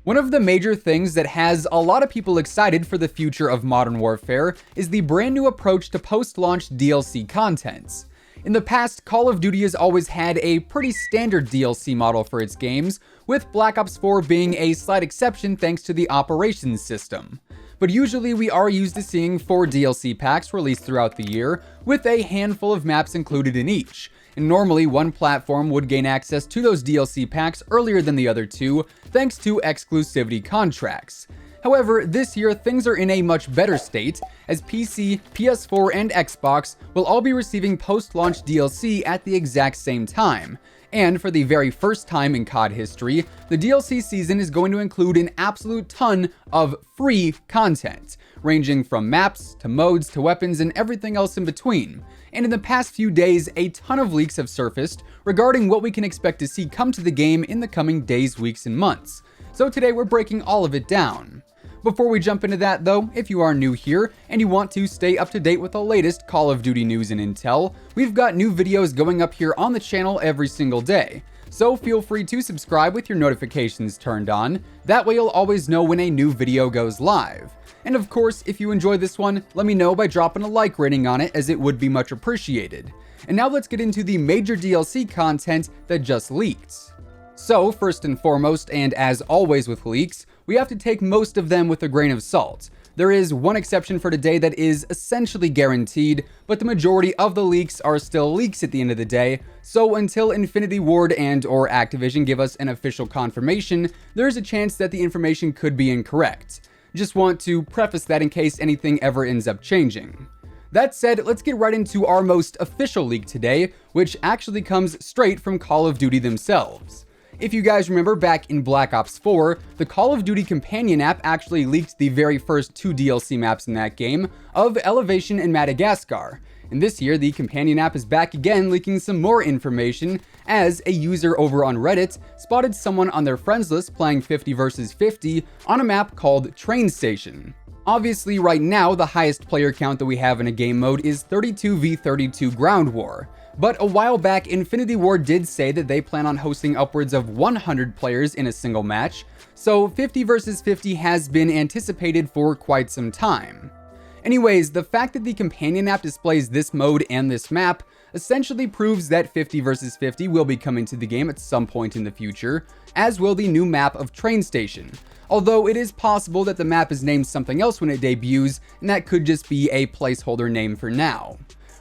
One of the major things that has a lot of people excited for the future of Modern Warfare is the brand new approach to post-launch DLC content. In the past, Call of Duty has always had a pretty standard DLC model for its games, with Black Ops 4 being a slight exception thanks to the operations system. But usually we are used to seeing 4 DLC packs released throughout the year, with a handful of maps included in each. And normally one platform would gain access to those DLC packs earlier than the other two, thanks to exclusivity contracts. However, this year things are in a much better state, as PC, PS4, and Xbox will all be receiving post-launch DLC at the exact same time. And for the very first time in COD history, the DLC season is going to include an absolute ton of free content, ranging from maps, to modes, to weapons, and everything else in between. And in the past few days, a ton of leaks have surfaced regarding what we can expect to see come to the game in the coming days, weeks, and months. So today we're breaking all of it down. Before we jump into that though, if you are new here and you want to stay up to date with the latest Call of Duty news and intel, we've got new videos going up here on the channel every single day. So feel free to subscribe with your notifications turned on, that way you'll always know when a new video goes live. And of course, if you enjoy this one, let me know by dropping a like rating on it, as it would be much appreciated. And now let's get into the major DLC content that just leaked. So first and foremost, and as always with leaks, we have to take most of them with a grain of salt. There is one exception for today that is essentially guaranteed, but the majority of the leaks are still leaks at the end of the day, so until Infinity Ward and/or Activision give us an official confirmation, there's a chance that the information could be incorrect. Just want to preface that in case anything ever ends up changing. That said, let's get right into our most official leak today, which actually comes straight from Call of Duty themselves. If you guys remember back in Black Ops 4, the Call of Duty companion app actually leaked the very first 2 DLC maps in that game, of Elevation and Madagascar. And this year, the companion app is back again leaking some more information, as a user over on Reddit spotted someone on their friends list playing 50 vs 50 on a map called Train Station. Obviously, right now, the highest player count that we have in a game mode is 32 v 32 Ground War. But a while back, Infinity Ward did say that they plan on hosting upwards of 100 players in a single match, so 50 vs 50 has been anticipated for quite some time. Anyways, the fact that the companion app displays this mode and this map essentially proves that 50 vs 50 will be coming to the game at some point in the future, as will the new map of Train Station. Although it is possible that the map is named something else when it debuts, and that could just be a placeholder name for now.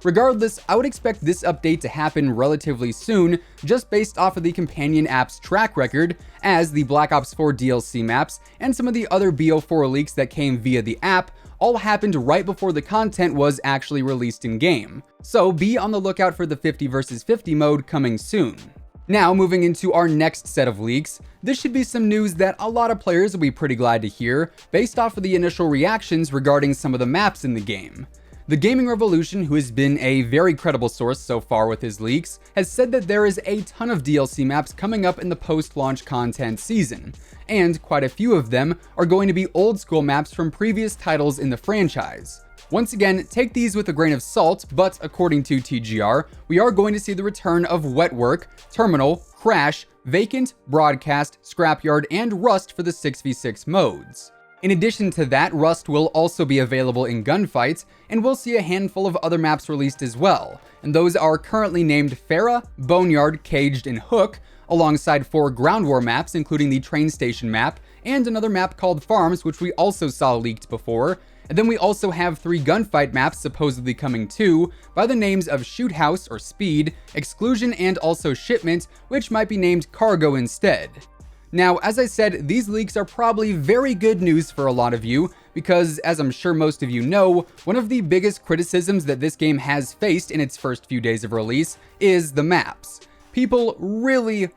Regardless, I would expect this update to happen relatively soon, just based off of the companion app's track record, as the Black Ops 4 DLC maps and some of the other BO4 leaks that came via the app all happened right before the content was actually released in-game. So be on the lookout for the 50 vs 50 mode coming soon. Now, moving into our next set of leaks, this should be some news that a lot of players will be pretty glad to hear, based off of the initial reactions regarding some of the maps in the game. The Gaming Revolution, who has been a very credible source so far with his leaks, has said that there is a ton of DLC maps coming up in the post-launch content season, and quite a few of them are going to be old school maps from previous titles in the franchise. Once again, take these with a grain of salt, but according to TGR, we are going to see the return of Wetwork, Terminal, Crash, Vacant, Broadcast, Scrapyard, and Rust for the 6v6 modes. In addition to that, Rust will also be available in Gunfight, and we'll see a handful of other maps released as well, and those are currently named Farah, Boneyard, Caged, and Hook, alongside 4 Ground War maps including the Train Station map, and another map called Farms, which we also saw leaked before. And then we also have 3 Gunfight maps supposedly coming too, by the names of Shoot House or Speed, Exclusion, and also Shipment, which might be named Cargo instead. Now, as I said, these leaks are probably very good news for a lot of you, because as I'm sure most of you know, one of the biggest criticisms that this game has faced in its first few days of release is the maps. People really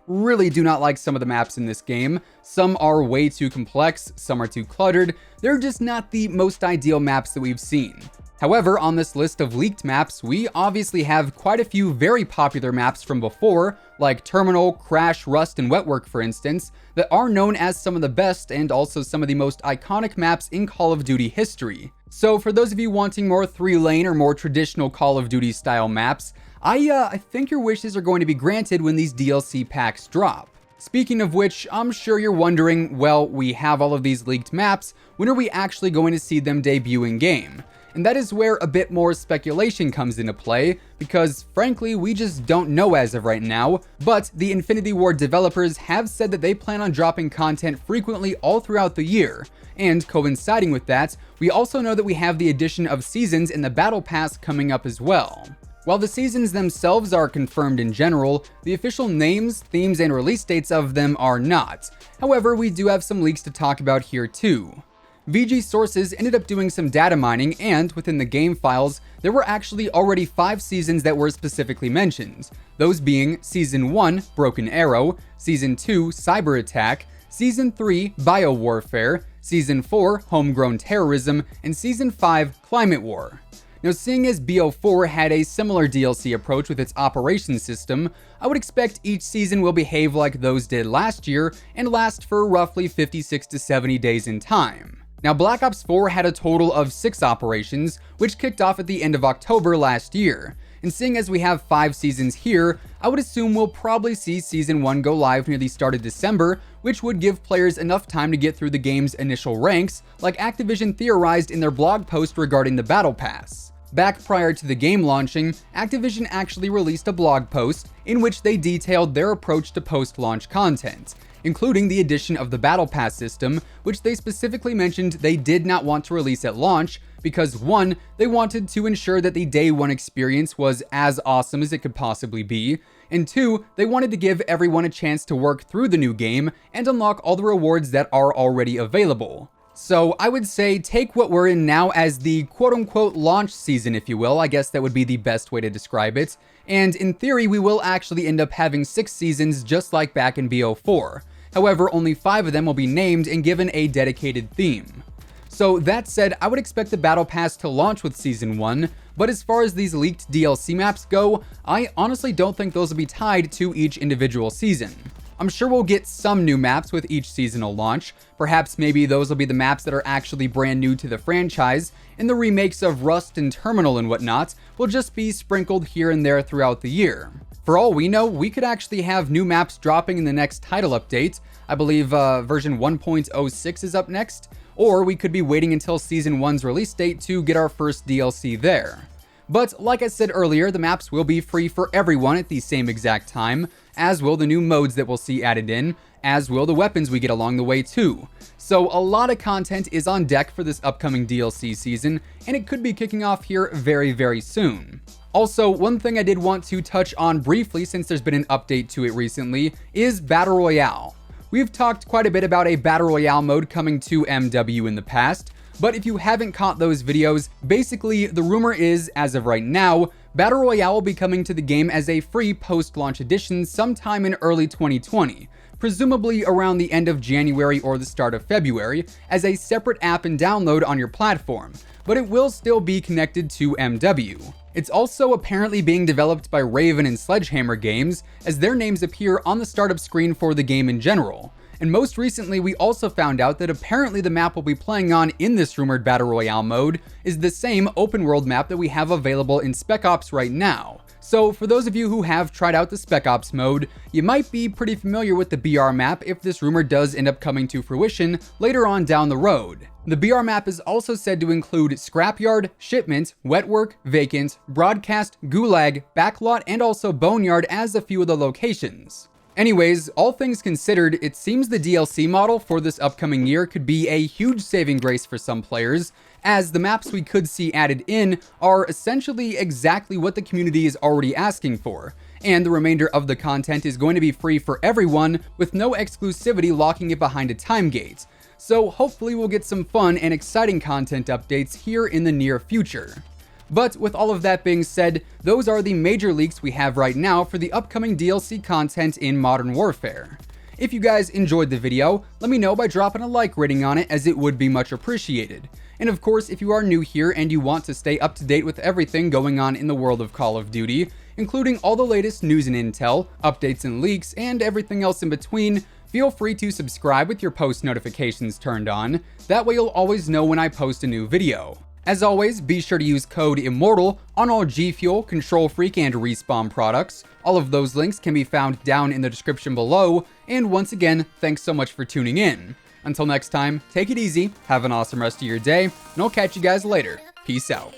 do not like some of the maps in this game. Some are way too complex, some are too cluttered. They're just not the most ideal maps that we've seen. However, on this list of leaked maps, we obviously have quite a few very popular maps from before, like Terminal, Crash, Rust, and Wetwork for instance, that are known as some of the best and also some of the most iconic maps in Call of Duty history. So for those of you wanting more 3-lane or more traditional Call of Duty style maps, I think your wishes are going to be granted when these DLC packs drop. Speaking of which, I'm sure you're wondering, well, we have all of these leaked maps, when are we actually going to see them debut in game? And that is where a bit more speculation comes into play, because frankly, we just don't know as of right now, but the Infinity Ward developers have said that they plan on dropping content frequently all throughout the year, and coinciding with that, we also know that we have the addition of seasons in the Battle Pass coming up as well. While the seasons themselves are confirmed in general, the official names, themes, and release dates of them are not. However, we do have some leaks to talk about here too. VG sources ended up doing some data mining, and within the game files, there were actually already 5 seasons that were specifically mentioned. Those being Season 1, Broken Arrow, Season 2, Cyber Attack, Season 3, Biowarfare, Season 4, Homegrown Terrorism, and Season 5, Climate War. Now, seeing as BO4 had a similar DLC approach with its operations system, I would expect each season will behave like those did last year and last for roughly 56 to 70 days in time. Now, Black Ops 4 had a total of 6 operations, which kicked off at the end of October last year. And seeing as we have 5 seasons here, I would assume we'll probably see Season 1 go live near the start of December, which would give players enough time to get through the game's initial ranks, like Activision theorized in their blog post regarding the Battle Pass. Back prior to the game launching, Activision actually released a blog post in which they detailed their approach to post-launch content, including the addition of the Battle Pass system, which they specifically mentioned they did not want to release at launch because 1, they wanted to ensure that the day 1 experience was as awesome as it could possibly be, and 2, they wanted to give everyone a chance to work through the new game and unlock all the rewards that are already available. So I would say take what we're in now as the quote-unquote launch season, if you will. I guess that would be the best way to describe it. And in theory, we will actually end up having 6 seasons just like back in BO4. However, only 5 of them will be named and given a dedicated theme. So that said, I would expect the Battle Pass to launch with Season 1, but as far as these leaked DLC maps go, I honestly don't think those will be tied to each individual season. I'm sure we'll get some new maps with each seasonal launch. Perhaps maybe those will be the maps that are actually brand new to the franchise, and the remakes of Rust and Terminal and whatnot will just be sprinkled here and there throughout the year. For all we know, we could actually have new maps dropping in the next title update. I believe version 1.06 is up next, or we could be waiting until Season 1's release date to get our first DLC there. But like I said earlier, the maps will be free for everyone at the same exact time, as will the new modes that we'll see added in, as will the weapons we get along the way too. So a lot of content is on deck for this upcoming DLC season, and it could be kicking off here very, very soon. Also, one thing I did want to touch on briefly since there's been an update to it recently is Battle Royale. We've talked quite a bit about a Battle Royale mode coming to MW in the past, but if you haven't caught those videos, basically the rumor is, as of right now, Battle Royale will be coming to the game as a free post-launch edition sometime in early 2020, presumably around the end of January or the start of February, as a separate app and download on your platform, but it will still be connected to MW. It's also apparently being developed by Raven and Sledgehammer Games, as their names appear on the startup screen for the game in general. And most recently, we also found out that apparently the map we'll be playing on in this rumored Battle Royale mode is the same open world map that we have available in Spec Ops right now. So for those of you who have tried out the Spec Ops mode, you might be pretty familiar with the BR map if this rumor does end up coming to fruition later on down the road. The BR map is also said to include Scrapyard, Shipment, Wetwork, Vacant, Broadcast, Gulag, Backlot, and also Boneyard as a few of the locations. Anyways, all things considered, it seems the DLC model for this upcoming year could be a huge saving grace for some players, as the maps we could see added in are essentially exactly what the community is already asking for, and the remainder of the content is going to be free for everyone with no exclusivity locking it behind a time gate. So hopefully we'll get some fun and exciting content updates here in the near future. But with all of that being said, those are the major leaks we have right now for the upcoming DLC content in Modern Warfare. If you guys enjoyed the video, let me know by dropping a like rating on it, as it would be much appreciated. And of course, if you are new here and you want to stay up to date with everything going on in the world of Call of Duty, including all the latest news and intel, updates and leaks, and everything else in between, feel free to subscribe with your post notifications turned on. That way you'll always know when I post a new video. As always, be sure to use code IMMORTAL on all G Fuel, Control Freak, and Respawn products. All of those links can be found down in the description below. And once again, thanks so much for tuning in. Until next time, take it easy, have an awesome rest of your day, and I'll catch you guys later. Peace out.